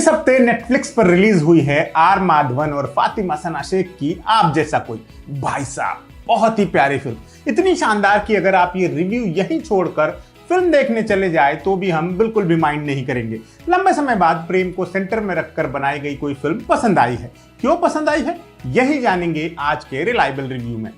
इस हफ्ते नेटफ्लिक्स पर रिलीज हुई है आर माधवन और फातिमा सना शेख की आप जैसा कोई। भाई साहब, बहुत ही प्यारी फिल्म, इतनी शानदार कि अगर आप ये रिव्यू यहीं छोड़कर फिल्म देखने चले जाए तो भी हम बिल्कुल भी माइंड नहीं करेंगे। लंबे समय बाद प्रेम को सेंटर में रखकर बनाई गई कोई फिल्म पसंद आई है। क्यों पसंद आई है, यही जानेंगे आज के रिलायबल रिव्यू में।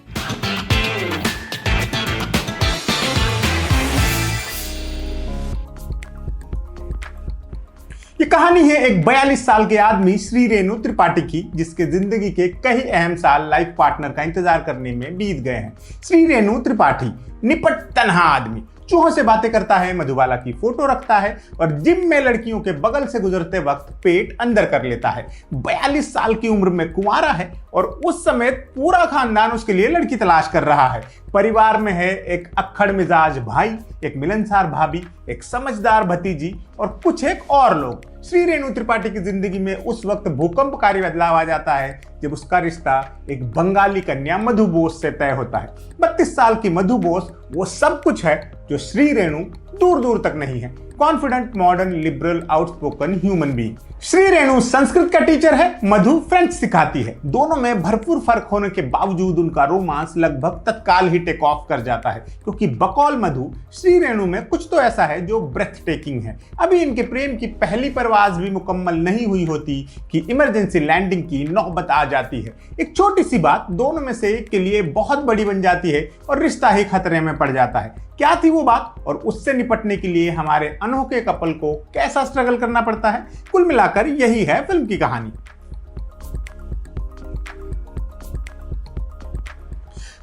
ये कहानी है एक 42 साल के आदमी श्री रेणु त्रिपाठी की, जिसके जिंदगी के कई अहम साल लाइफ पार्टनर का इंतजार करने में बीत गए हैं। श्री रेणु त्रिपाठी निपट तन्हा आदमी, चूहों से बातें करता है, मधुबाला की फोटो रखता है और जिम में लड़कियों के बगल से गुजरते वक्त पेट अंदर कर लेता है। 42 साल की उम्र में कुंवारा है और उस समय पूरा खानदान उसके लिए लड़की तलाश कर रहा है। परिवार में है एक अक्खड़ मिजाज भाई, एक मिलनसार भाभी, एक समझदार भतीजी और कुछ एक और लोग। श्री रेणु त्रिपाठी की जिंदगी में उस वक्त भूकंपकारी बदलाव आ जाता है जब उसका रिश्ता एक बंगाली कन्या मधु बोस से तय होता है। 32 साल की मधु बोस वो सब कुछ है जो श्री रेणु दूर दूर तक नहीं है। Confident, modern, liberal, outspoken human being. Shri Renu Sanskrit का टीचर है, मधु फ्रेंच सिखाती है। दोनों में भरपूर फर्क होने के बावजूद उनका रोमांस लगभग तत्काल ही टेक ऑफ कर जाता है, क्योंकि बकौल मधु श्री रेणु में कुछ तो ऐसा है जो ब्रेथ टेकिंग है। अभी इनके प्रेम की पहली परवाज भी मुकम्मल नहीं हुई होती कि इमरजेंसी लैंडिंग की नौबत आ जाती है। एक छोटी सी बात दोनों में से एक के लिए बहुत बड़ी बन जाती है और रिश्ता ही खतरे में पड़ जाता है। क्या थी वो बात और उससे निपटने के लिए हमारे अनोखे कपल को कैसा स्ट्रगल करना पड़ता है? कुल मिलाकर यही है फिल्म की कहानी।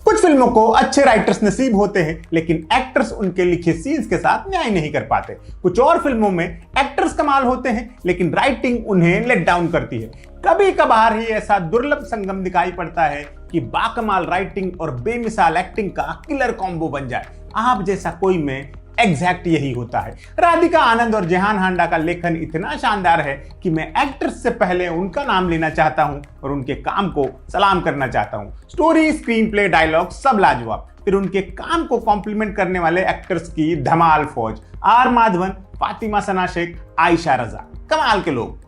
कुछ फिल्मों को अच्छे राइटर्स नसीब होते हैं, लेकिन एक्टर्स उनके लिखे सीन्स के साथ न्याय नहीं कर पाते। कुछ और फिल्मों में एक्टर्स कमाल होते हैं, लेकिन राइटिंग उन्हें लेट डाउन करती है। कभी कभार ही ऐसा दुर्लभ संगम दिखाई पड़ता है कि बाकमाल राइटिंग और बेमिसाल एक्टिंग का किलर कॉम्बो बन जाए। आप जैसा कोई में एग्जैक्ट यही होता है। राधिका आनंद और जेहान हांडा का लेखन इतना शानदार है कि मैं एक्टर्स से पहले उनका नाम लेना चाहता हूं और उनके काम को सलाम करना चाहता हूं। स्टोरी, स्क्रीन प्ले, डायलॉग सब लाजवाब, फिर उनके काम को कॉम्प्लीमेंट करने वाले एक्टर्स की धमाल फौज। आर माधवन, फातिमा सना शेख, आयशा रजा, कमाल के लोग।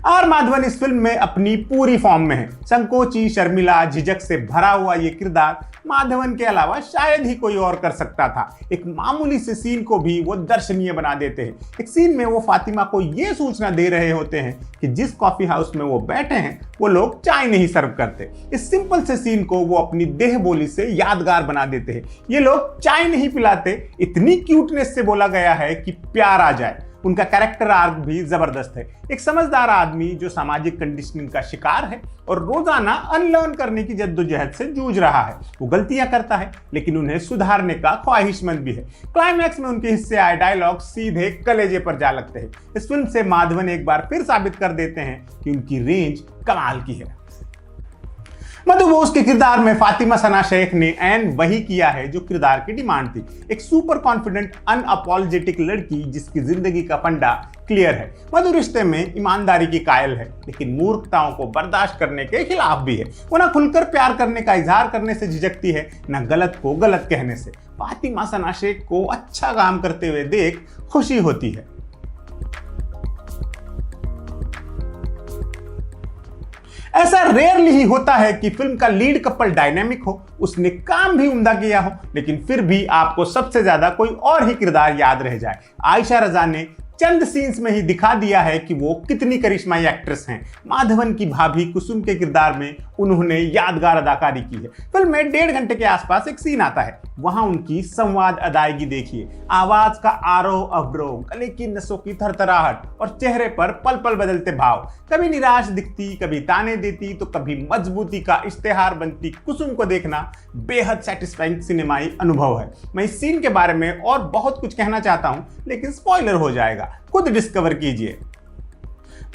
आर माधवन इस फिल्म में अपनी पूरी फॉर्म में है। संकोची, शर्मिला, झिझक से भरा हुआ ये किरदार माधवन के अलावा शायद ही कोई और कर सकता था। एक मामूली से सीन को भी वो दर्शनीय बना देते हैं। एक सीन में वो फातिमा को ये सूचना दे रहे होते हैं कि जिस कॉफी हाउस में वो बैठे हैं वो लोग चाय नहीं सर्व करते। इस सिंपल से सीन को वो अपनी देह बोली से यादगार बना देते हैं। ये लोग चाय नहीं पिलाते, इतनी क्यूटनेस से बोला गया है कि प्यार आ जाए। उनका कैरेक्टर आर्क भी जबरदस्त है। एक समझदार आदमी जो सामाजिक कंडीशनिंग का शिकार है और रोजाना अनलर्न करने की जद्दोजहद से जूझ रहा है। वो गलतियां करता है लेकिन उन्हें सुधारने का ख्वाहिशमंद भी है। क्लाइमैक्स में उनके हिस्से आए डायलॉग सीधे कलेजे पर जा लगते हैं। इस फिल्म से माधवन एक बार फिर साबित कर देते हैं कि उनकी रेंज कमाल की है। मधु बोस के किरदार में फातिमा सना शेख ने एन वही किया है जो किरदार की डिमांड थी। एक सुपर कॉन्फिडेंट, अनअपॉलोजेटिक लड़की जिसकी जिंदगी का फंडा क्लियर है। मधु रिश्ते में ईमानदारी की कायल है, लेकिन मूर्खताओं को बर्दाश्त करने के खिलाफ भी है। वो ना खुलकर प्यार करने का इजहार करने से झिझकती है, ना गलत को गलत कहने से। फातिमा सना शेख को अच्छा काम करते हुए देख खुशी होती है। ऐसा रेयरली ही होता है कि फिल्म का लीड कपल डायनेमिक हो, उसने काम भी उम्दा किया हो, लेकिन फिर भी आपको सबसे ज्यादा कोई और ही किरदार याद रह जाए। आयशा रजा ने चंद सीन्स में ही दिखा दिया है कि वो कितनी करिश्माई एक्ट्रेस हैं। माधवन की भाभी कुसुम के किरदार में उन्होंने यादगार अदाकारी की है। फिल्म में 1.5 घंटे के आसपास एक सीन आता है, वहां उनकी संवाद अदायगी देखिए। आवाज का आरोह अवरोह, गले की नसों की थरथराहट और चेहरे पर पल पल बदलते भाव। कभी निराश दिखती, कभी ताने देती तो कभी मजबूती का इश्तेहार बनती कुसुम को देखना बेहद सेटिस्फाइंग सिनेमाई अनुभव है। मैं इस सीन के बारे में और बहुत कुछ कहना चाहता हूं, लेकिन स्पॉइलर हो जाएगा, खुद डिस्कवर कीजिए।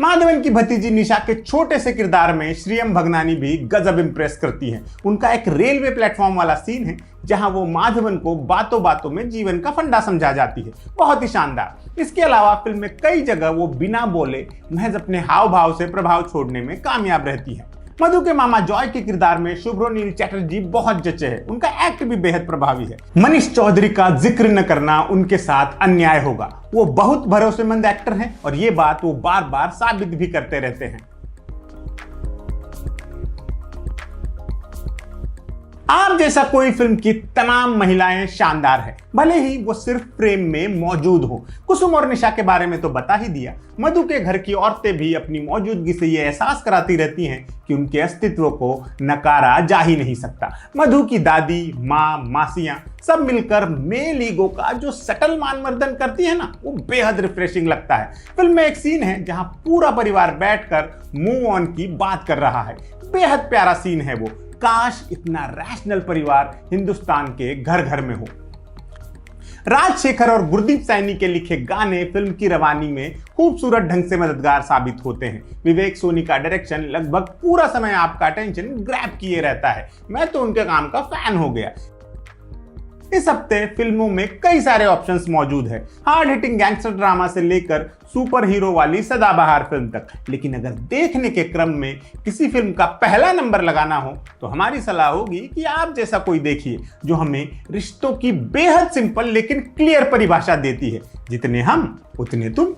माधवन की भतीजी निशा के छोटे से किरदार में श्रियम भगनानी भी गजब इंप्रेस करती हैं। उनका एक रेलवे प्लेटफॉर्म वाला सीन है जहां वो माधवन को बातों बातों में जीवन का फंडा समझा जाती है, बहुत ही शानदार। इसके अलावा फिल्म में कई जगह वो बिना बोले महज अपने हाव भाव से प्रभाव छोड़ने में कामयाब रहती है। मधु के मामा जॉय के किरदार में शुभ्रो चैटर्जी बहुत जचे हैं। उनका एक्ट भी बेहद प्रभावी है। मनीष चौधरी का जिक्र न करना उनके साथ अन्याय होगा। वो बहुत भरोसेमंद एक्टर हैं और ये बात वो बार बार साबित भी करते रहते हैं। आप जैसा कोई फिल्म की तमाम महिलाएं शानदार है, भले ही वो सिर्फ फ्रेम में मौजूद हो। कुसुम और निशा के बारे में तो बता ही दिया। मधु के घर की औरतें भी अपनी मौजूदगी से ये एहसास कराती रहती हैं कि उनके अस्तित्व को नकारा जा ही नहीं सकता। मधु की दादी, माँ, मासियां सब मिलकर मेल ईगो का जो सटल मानमर्दन करती है ना, वो बेहद रिफ्रेशिंग लगता है। फिल्म में एक सीन है जहां पूरा परिवार बैठकर मूव ऑन की बात कर रहा है। बेहद प्यारा सीन है वो। काश इतना रैशनल परिवार हिंदुस्तान के घर घर में हो। राजशेखर और गुरदीप सैनी के लिखे गाने फिल्म की रवानी में खूबसूरत ढंग से मददगार साबित होते हैं। विवेक सोनी का डायरेक्शन लगभग पूरा समय आपका अटेंशन ग्रैब किए रहता है। मैं तो उनके काम का फैन हो गया। इस हफ्ते फिल्मों में कई सारे ऑप्शंस मौजूद है, हार्ड हिटिंग गैंगस्टर ड्रामा से लेकर सुपर हीरो वाली सदाबहार फिल्म तक। लेकिन अगर देखने के क्रम में किसी फिल्म का पहला नंबर लगाना हो तो हमारी सलाह होगी कि आप जैसा कोई देखिए, जो हमें रिश्तों की बेहद सिंपल लेकिन क्लियर परिभाषा देती है। जितने हम उतने तुम।